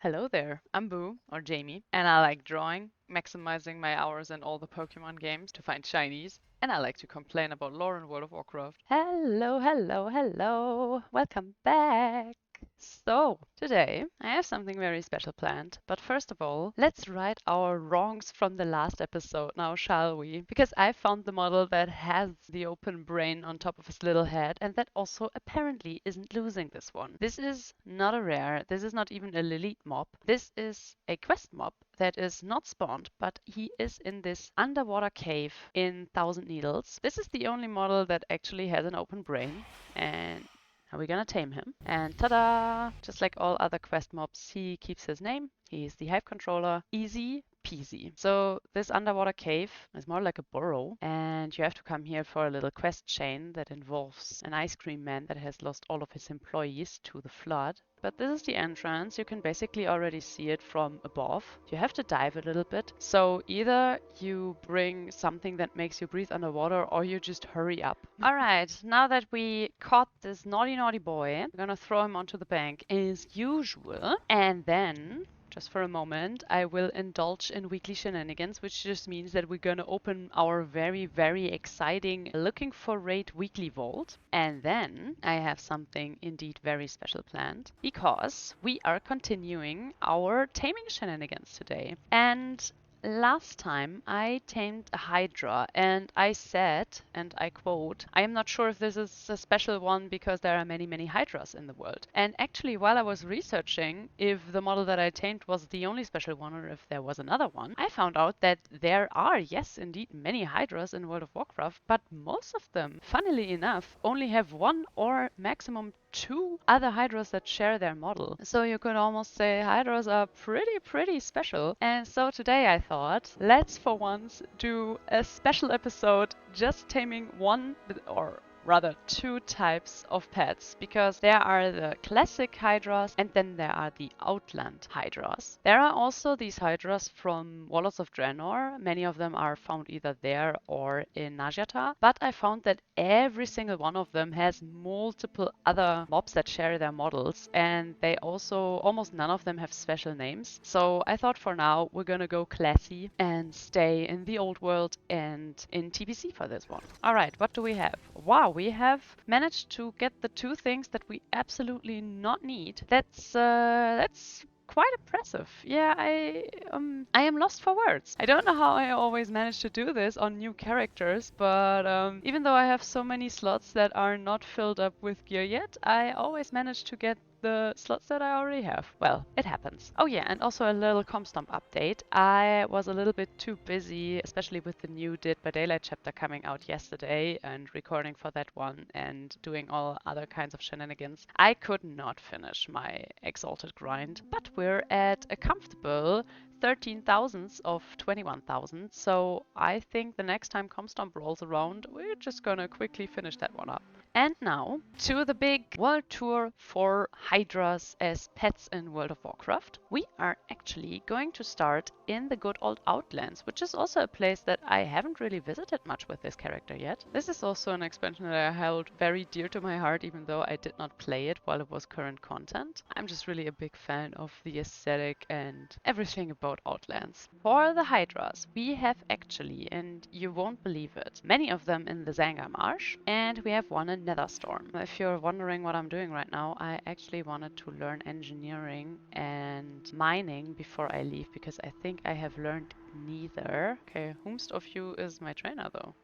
Hello there, I'm Boo, or Jamie, and I like drawing, maximizing my hours in all the Pokemon games to find shinies, and I like to complain about lore in World of Warcraft. Hello, hello, hello! Welcome back! So, today I have something very special planned, but first of all, let's right our wrongs from the last episode now, shall we? Because I found the model that has the open brain on top of his little head, and that also apparently isn't losing this one. This is not a rare, this is not even a Lilith mob, this is a quest mob that is not spawned, but he is in this underwater cave in Thousand Needles. This is the only model that actually has an open brain, and now we're gonna tame him. And ta-da! Just like all other quest mobs, he keeps his name. He's the Hive Controller. Easy peasy. So this underwater cave is more like a burrow, and you have to come here for a little quest chain that involves an ice cream man that has lost all of his employees to the flood. But this is the entrance. You can basically already see it from above. You have to dive a little bit. So either you bring something that makes you breathe underwater or you just hurry up. All right, now that we caught this naughty, naughty boy, we're gonna throw him onto the bank as usual. And then just for a moment, I will indulge in weekly shenanigans, which just means that we're gonna open our very, very exciting Looking for Raid weekly vault. And then I have something indeed very special planned, because we are continuing our taming shenanigans today. And last time I tamed a hydra and I said, and I quote, I am not sure if this is a special one because there are many, many hydras in the world. And actually, while I was researching if the model that I tamed was the only special one or if there was another one, I found out that there are, yes, indeed, many hydras in World of Warcraft, but most of them, funnily enough, only have one or maximum two other hydras that share their model. So you could almost say hydras are pretty special. And so today I thought, let's for once do a special episode just taming one or rather two types of pets, because there are the classic hydras and then there are the Outland hydras. There are also these hydras from Warlords of Draenor. Many of them are found either there or in Najata, but I found that every single one of them has multiple other mobs that share their models, and they also, almost none of them have special names. So I thought for now we're gonna go classy and stay in the old world and in TBC for this one. Alright, what do we have? Wow, we have managed to get the two things that we absolutely not need. That's quite impressive. Yeah, I am lost for words. I don't know how I always manage to do this on new characters, but even though I have so many slots that are not filled up with gear yet, I always manage to get the slots that I already have. Well, it happens. Oh yeah, and also a little Comstomp update. I was a little bit too busy, especially with the new Dead by Daylight chapter coming out yesterday and recording for that one and doing all other kinds of shenanigans. I could not finish my Exalted grind, but we're at a comfortable 13 thousandths of 21,000, so I think the next time Comstomp rolls around, we're just gonna quickly finish that one up. And now to the big world tour for hydras as pets in World of Warcraft. We are actually going to start in the good old Outlands, which is also a place that I haven't really visited much with this character yet. This is also an expansion that I held very dear to my heart, even though I did not play it while it was current content. I'm just really a big fan of the aesthetic and everything about Outlands. For the hydras, we have actually, and you won't believe it, many of them in the Zangar Marsh, and we have one in Netherstorm. If you're wondering what I'm doing right now, I actually wanted to learn engineering and mining before I leave, because I think I have learned neither. Okay, whomst of you is my trainer though?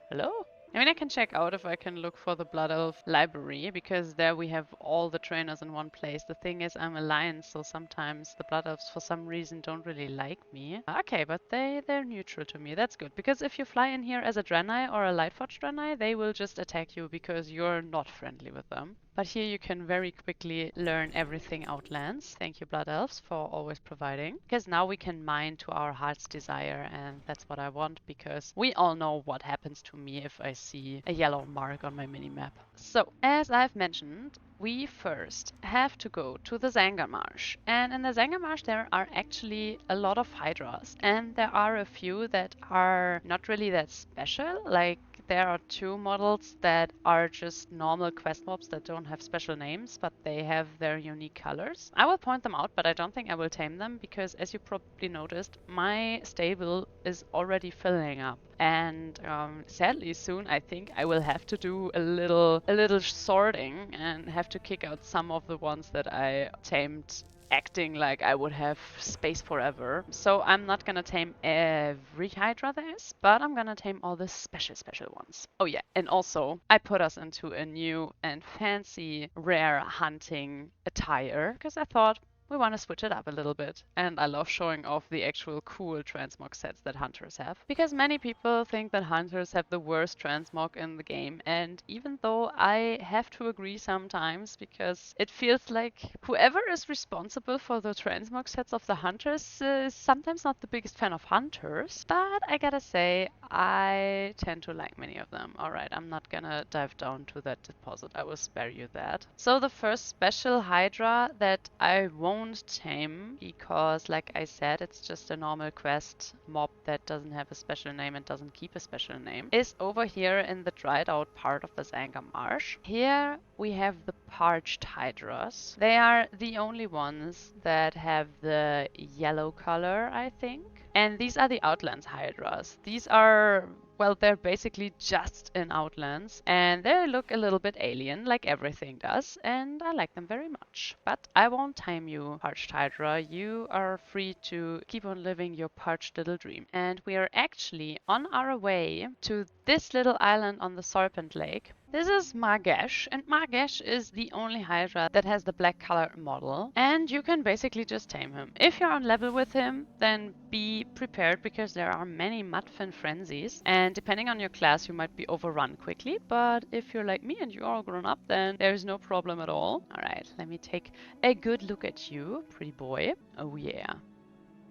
Hello? I mean, I can check out if I can look for the Blood Elf library, because there we have all the trainers in one place. The thing is, I'm Alliance, so sometimes the Blood Elves for some reason don't really like me. Okay, but they're neutral to me. That's good, because if you fly in here as a Draenei or a Lightforged Draenei, they will just attack you because you're not friendly with them. But here you can very quickly learn everything Outlands. Thank you, Blood Elves, for always providing. Because now we can mine to our heart's desire, and that's what I want, because we all know what happens to me if I see a yellow mark on my minimap. So, as I've mentioned, we first have to go to the Zangar Marsh. And in the Zangar Marsh there are actually a lot of hydras. And there are a few that are not really that special, like there are two models that are just normal quest mobs that don't have special names, but they have their unique colors. I will point them out, but I don't think I will tame them because, as you probably noticed, my stable is already filling up. And sadly, soon I think I will have to do a little sorting and have to kick out some of the ones that I tamed acting like I would have space forever. So I'm not gonna tame every hydra there is, but I'm gonna tame all the special ones. Oh yeah, and also I put us into a new and fancy rare hunting attire because I thought we want to switch it up a little bit. And I love showing off the actual cool transmog sets that hunters have. Because many people think that hunters have the worst transmog in the game. And even though I have to agree sometimes, because it feels like whoever is responsible for the transmog sets of the hunters is sometimes not the biggest fan of hunters. But I gotta say, I tend to like many of them. Alright, I'm not gonna dive down to that deposit. I will spare you that. So the first special hydra that I won't tame, because like I said, it's just a normal quest mob that doesn't have a special name and doesn't keep a special name, is over here in the dried out part of the Zanga Marsh. Here we have the parched hydras. They are the only ones that have the yellow color, I think. And these are the Outlands hydras. These are, well, they're basically just in Outlands, and they look a little bit alien, like everything does, and I like them very much. But I won't tame you, Parched Hydra. You are free to keep on living your parched little dream. And we are actually on our way to this little island on the Serpent Lake. This is Margesh, and Margesh is the only Hydra that has the black color model, and you can basically just tame him. If you're on level with him, then be prepared because there are many Mudfin frenzies, and depending on your class, you might be overrun quickly, but if you're like me and you're all grown up, then there's no problem at all. Alright, let me take a good look at you, pretty boy. Oh yeah.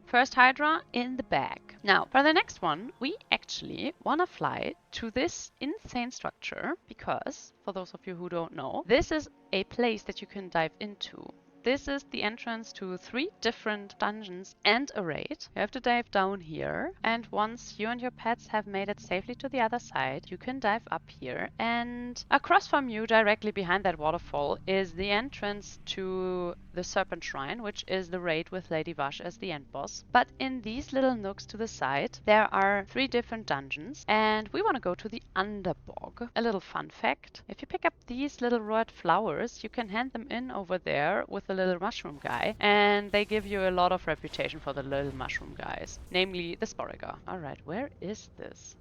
First Hydra in the bag. Now, for the next one, we actually want to fly to this insane structure because, for those of you who don't know, this is a place that you can dive into. This is the entrance to 3 different dungeons and a raid. You have to dive down here, and once you and your pets have made it safely to the other side, you can dive up here, and across from you, directly behind that waterfall, is the entrance to the Serpentshrine, which is the raid with Lady Vash as the end boss. But in these little nooks to the side, there are 3 different dungeons, and we want to go to the Underbog. A little fun fact, if you pick up these little red flowers, you can hand them in over there with the little mushroom guy, and they give you a lot of reputation for the little mushroom guys, namely the Sporiga. Alright, where is this?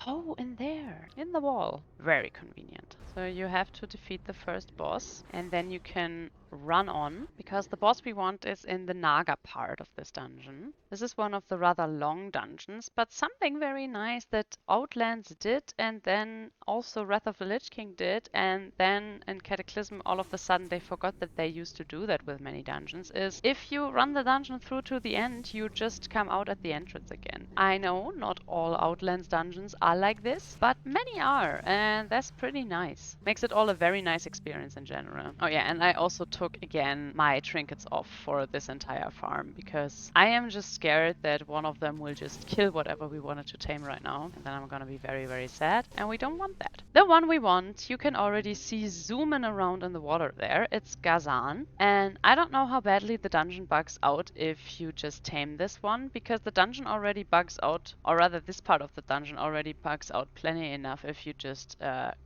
Oh, in there, in the wall. Very convenient. So you have to defeat the first boss, and then you can run on, because the boss we want is in the Naga part of this dungeon. This is one of the rather long dungeons, but something very nice that Outlands did, and then also Wrath of the Lich King did, and then in Cataclysm all of a sudden they forgot that they used to do that with many dungeons, is if you run the dungeon through to the end, you just come out at the entrance again. I know not all Outlands dungeons are like this, but many are, and that's pretty nice. Makes it all a very nice experience in general. Oh yeah, and I also took again my trinkets off for this entire farm because I am just scared that one of them will just kill whatever we wanted to tame right now, and then I'm gonna be very, very sad, and we don't want that. The one we want, you can already see zooming around in the water there. It's Gazan, and I don't know how badly the dungeon bugs out if you just tame this one, because the dungeon already bugs out, or rather this part of the dungeon already bugs out plenty enough if you just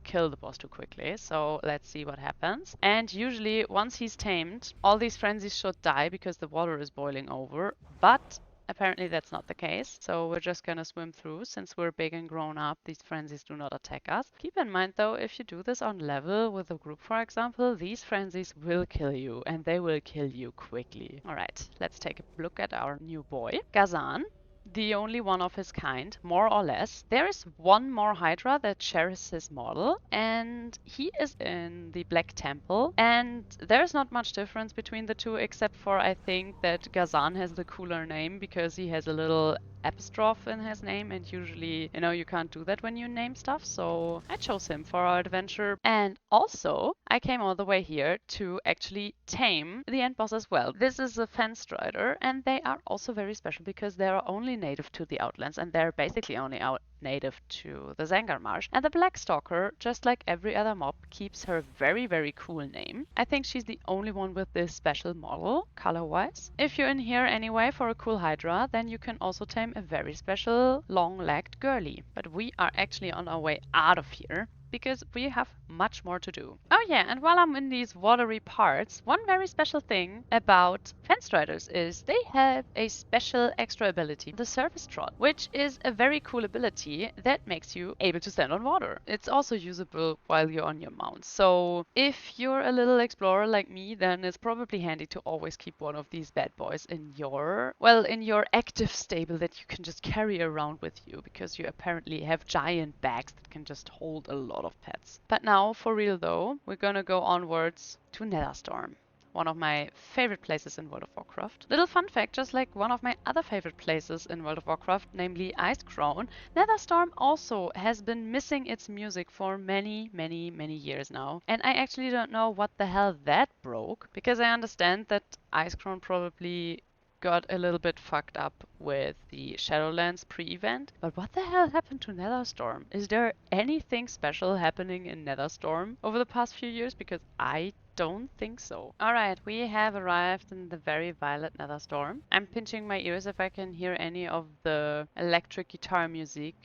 kill the boss too quickly. So let's see what happens. And usually once he's tamed, all these frenzies should die because the water is boiling over, but apparently that's not the case. So we're just gonna swim through. Since we're big and grown up, these frenzies do not attack us. Keep in mind though, if you do this on level with a group, for example, these frenzies will kill you, and they will kill you quickly. Alright, let's take a look at our new boy, Gazan. The only one of his kind, more or less. There is one more Hydra that shares his model, and he is in the Black Temple, and there's not much difference between the two, except for I think that Gazan has the cooler name because he has a little apostrophe in his name, and usually, you know, you can't do that when you name stuff, so I chose him for our adventure. And also, I came all the way here to actually tame the end boss as well. This is a Fence Strider, and they are also very special because they are only native to the Outlands, and they're basically only native to the Zangar Marsh. And the Blackstalker, just like every other mob, keeps her very, very cool name. I think she's the only one with this special model, color-wise. If you're in here anyway for a cool hydra, then you can also tame a very special long-legged girly. But we are actually on our way out of here, because we have much more to do. Oh yeah, and while I'm in these watery parts, one very special thing about Fence Riders is they have a special extra ability, the Surface Trot, which is a very cool ability that makes you able to stand on water. It's also usable while you're on your mount. So if you're a little explorer like me, then it's probably handy to always keep one of these bad boys in your, well, in your active stable that you can just carry around with you, because you apparently have giant bags that can just hold a lot of pets. But now, for real though, we're gonna go onwards to Netherstorm, one of my favorite places in World of Warcraft. Little fun fact, just like one of my other favorite places in World of Warcraft, namely Icecrown, Netherstorm also has been missing its music for many, many, many years now. And I actually don't know what the hell that broke, because I understand that Icecrown probably got a little bit fucked up with the Shadowlands pre-event. But what the hell happened to Netherstorm? Is there anything special happening in Netherstorm over the past few years? Because I don't think so. Alright, we have arrived in the very violet Netherstorm. I'm pinching my ears if I can hear any of the electric guitar music.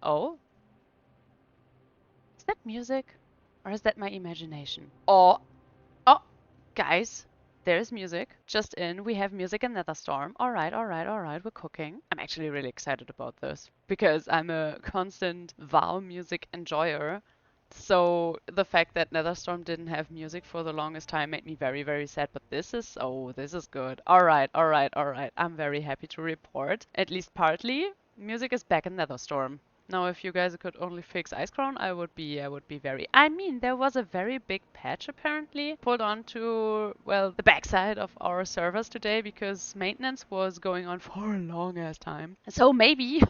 Oh? Is that music? Or is that my imagination? Oh, guys. There's music. Just in, we have music in Netherstorm. Alright, we're cooking. I'm actually really excited about this, because I'm a constant WoW music enjoyer. So the fact that Netherstorm didn't have music for the longest time made me very, very sad. But this is good. Alright. I'm very happy to report, at least partly, music is back in Netherstorm. Now, if you guys could only fix Icecrown, I would be very... I mean, there was a very big patch, apparently, pulled onto, well, the backside of our servers today, because maintenance was going on for a long-ass time. So maybe,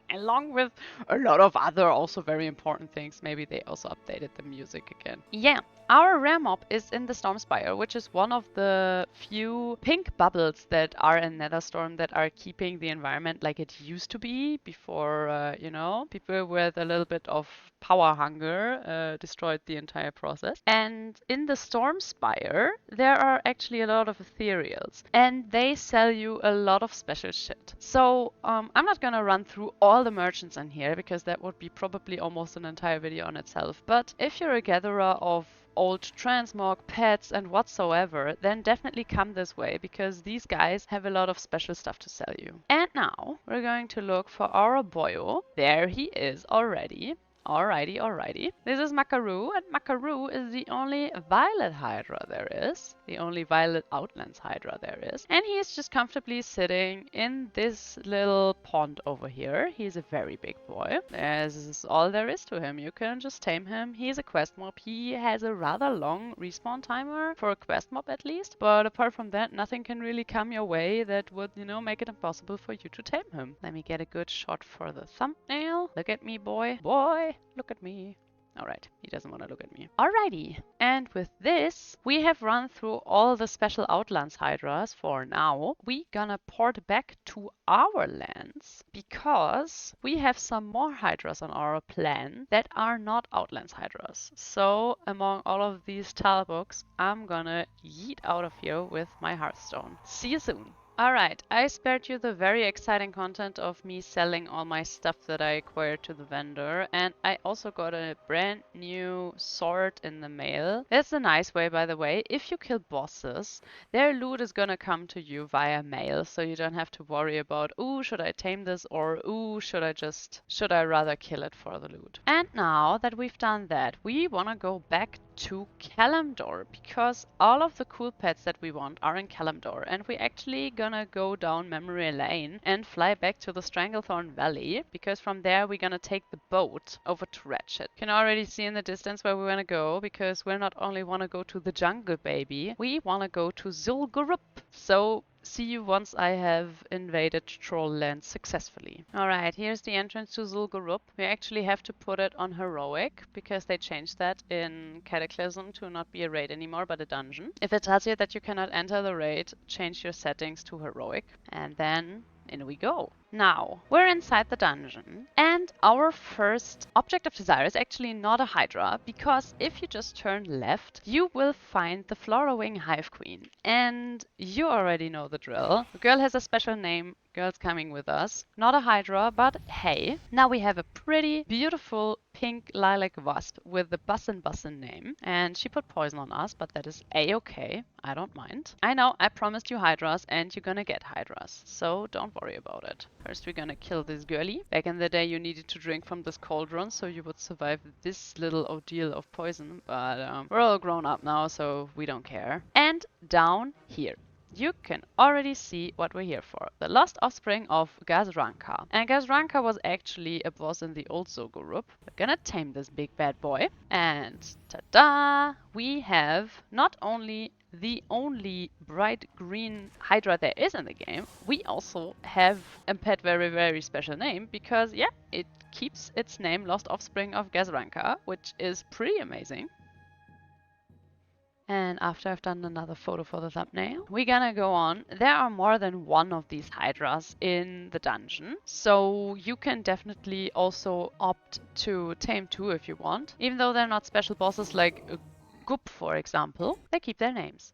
along with a lot of other also very important things, maybe they also updated the music again. Yeah. Our rare mob is in the Stormspire, which is one of the few pink bubbles that are in Netherstorm that are keeping the environment like it used to be before, you know, people with a little bit of power hunger destroyed the entire process. And in the Stormspire, there are actually a lot of ethereals, and they sell you a lot of special shit. So I'm not gonna run through all the merchants in here, because that would be probably almost an entire video on itself. But if you're a gatherer of old transmog, pets and whatsoever, then definitely come this way, because these guys have a lot of special stuff to sell you. And now we're going to look for our boyo. There he is already. Alrighty. This is Makaru, and Makaru is the only violet hydra there is. The only violet Outlands hydra there is. And he is just comfortably sitting in this little pond over here. He's a very big boy. That's all there is to him. You can just tame him. He's a quest mob. He has a rather long respawn timer, for a quest mob at least. But apart from that, nothing can really come your way that would, you know, make it impossible for you to tame him. Let me get a good shot for the thumbnail. Look at me, boy. Look at me. Alright, he doesn't want to look at me. Alrighty, and with this, we have run through all the special Outlands hydras for now. We gonna port back to our lands, because we have some more hydras on our plan that are not Outlands hydras. So, among all of these talbooks, I'm gonna yeet out of here with my Hearthstone. See you soon! Alright, I spared you the very exciting content of me selling all my stuff that I acquired to the vendor, and I also got a brand new sword in the mail. That's a nice way, by the way. If you kill bosses, their loot is gonna come to you via mail, so you don't have to worry about, ooh, should I tame this, or ooh, should I rather kill it for the loot. And now that we've done that, we wanna go back to Kalimdor, because all of the cool pets that we want are in Kalimdor, and we actually gonna go down memory lane and fly back to the Stranglethorn Valley, because from there we're gonna take the boat over to Ratchet. You can already see in the distance where we wanna go, because we not only wanna go to the jungle, baby, we wanna go to Zul'Gurub. So see you once I have invaded Trollland successfully. Alright, here's the entrance to Zul'Gurub. We actually have to put it on heroic, because they changed that in Cataclysm to not be a raid anymore, but a dungeon. If it tells you that you cannot enter the raid, change your settings to heroic, and then in we go. Now, we're inside the dungeon, and our first object of desire is actually not a hydra, because if you just turn left, you will find the Flora-Wing Hive Queen. And you already know the drill. The girl has a special name. Girl's coming with us. Not a hydra, but hey. Now we have a pretty, beautiful pink lilac wasp with the Bussin' name. And she put poison on us, but that is a-okay. I don't mind. I know, I promised you hydras, and you're gonna get hydras. So don't worry about it. First, we're gonna kill this girlie. Back in the day, you needed to drink from this cauldron so you would survive this little ordeal of poison. But we're all grown up now, so we don't care. And down here, you can already see what we're here for. The lost offspring of Gazranka. And Gazranka was actually a boss in the old Zul'Gurub. We're gonna tame this big bad boy. And ta-da! We have not only the only bright green hydra there is in the game, we also have a pet very special name because, yeah, it keeps its name Lost Offspring of Gazranka, which is pretty amazing. And after I've done another photo for the thumbnail, we're gonna go on. There are more than one of these hydras in the dungeon, so you can definitely also opt to tame two if you want. Even though they're not special bosses like Goop, for example, they keep their names.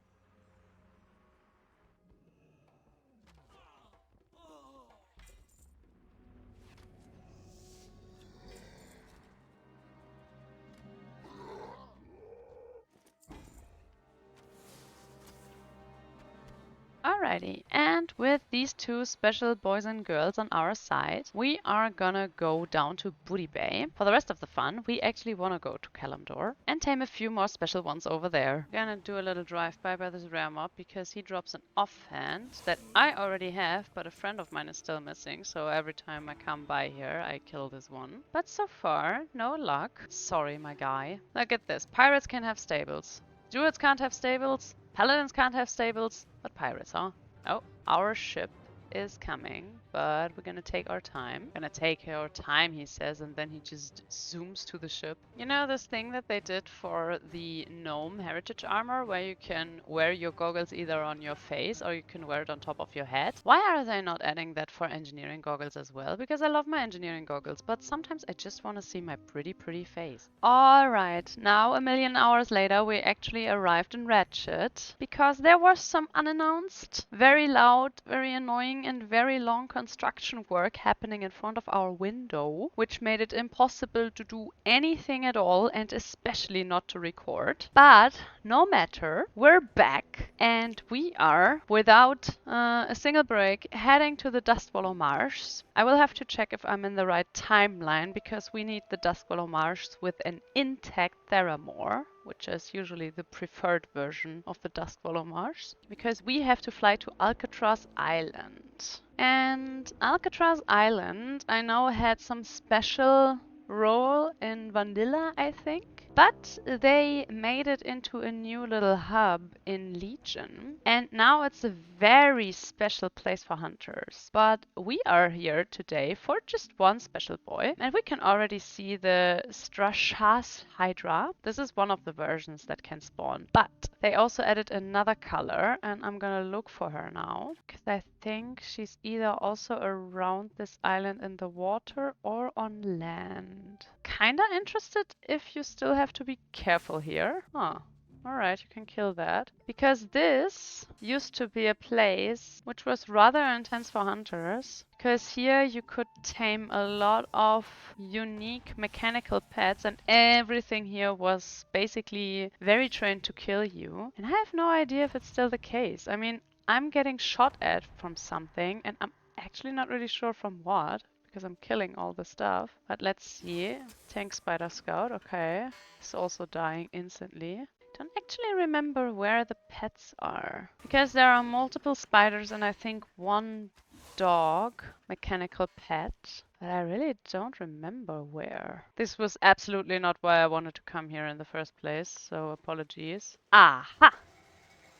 Alrighty, and with these two special boys and girls on our side, we are gonna go down to Booty Bay. For the rest of the fun, we actually wanna go to Kalimdor and tame a few more special ones over there. Gonna do a little drive-by by this rare mob because he drops an offhand that I already have, but a friend of mine is still missing, so every time I come by here, I kill this one. But so far, no luck. Sorry, my guy. Look at this. Pirates can have stables. Druids can't have stables. Paladins can't have stables, but pirates, huh? Oh, our ship is coming, but we're gonna take our time. Gonna take our time, he says, and then he just zooms to the ship. You know this thing that they did for the gnome heritage armor, where you can wear your goggles either on your face or you can wear it on top of your head? Why are they not adding that for engineering goggles as well? Because I love my engineering goggles, but sometimes I just want to see my pretty face. Alright, now a million hours later we actually arrived in Ratchet because there was some unannounced, very loud, very annoying and very long construction work happening in front of our window, which made it impossible to do anything at all and especially not to record. But no matter, we're back and we are, without a single break, heading to the Dustwallow Marsh. I will have to check if I'm in the right timeline because we need the Dustwallow Marsh with an intact Theramore, which is usually the preferred version of the Dustwallow Marsh, because we have to fly to Alcatraz Island. And Alcatraz Island, I know, had some special role in Vanilla, I think. But they made it into a new little hub in Legion. And now it's a very special place for hunters. But we are here today for just one special boy. And we can already see the Strashas Hydra. This is one of the versions that can spawn. But they also added another color. And I'm gonna look for her now. Because I think she's either also around this island in the water or on land. Kinda interested if you still have to be careful here. Huh. Alright, you can kill that. Because this used to be a place which was rather intense for hunters. Because here you could tame a lot of unique mechanical pets and everything here was basically very trained to kill you. And I have no idea if it's still the case. I mean, I'm getting shot at from something and I'm actually not really sure from what. Because I'm killing all the stuff. But let's see. Tank Spider Scout, okay. It's also dying instantly. Don't actually remember where the pets are. Because there are multiple spiders and I think one dog mechanical pet. But I really don't remember where. This was absolutely not why I wanted to come here in the first place, so apologies. Aha!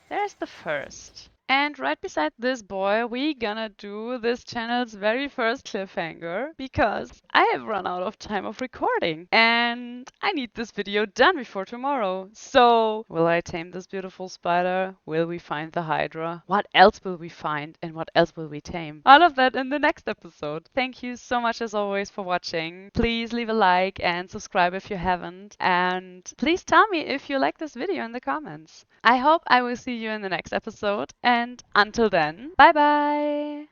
There's the first. And right beside this boy, we gonna do this channel's very first cliffhanger because I have run out of time of recording and I need this video done before tomorrow. So, will I tame this beautiful spider? Will we find the hydra? What else will we find and what else will we tame? All of that in the next episode. Thank you so much as always for watching. Please leave a like and subscribe if you haven't. And please tell me if you like this video in the comments. I hope I will see you in the next episode. And until then, bye bye!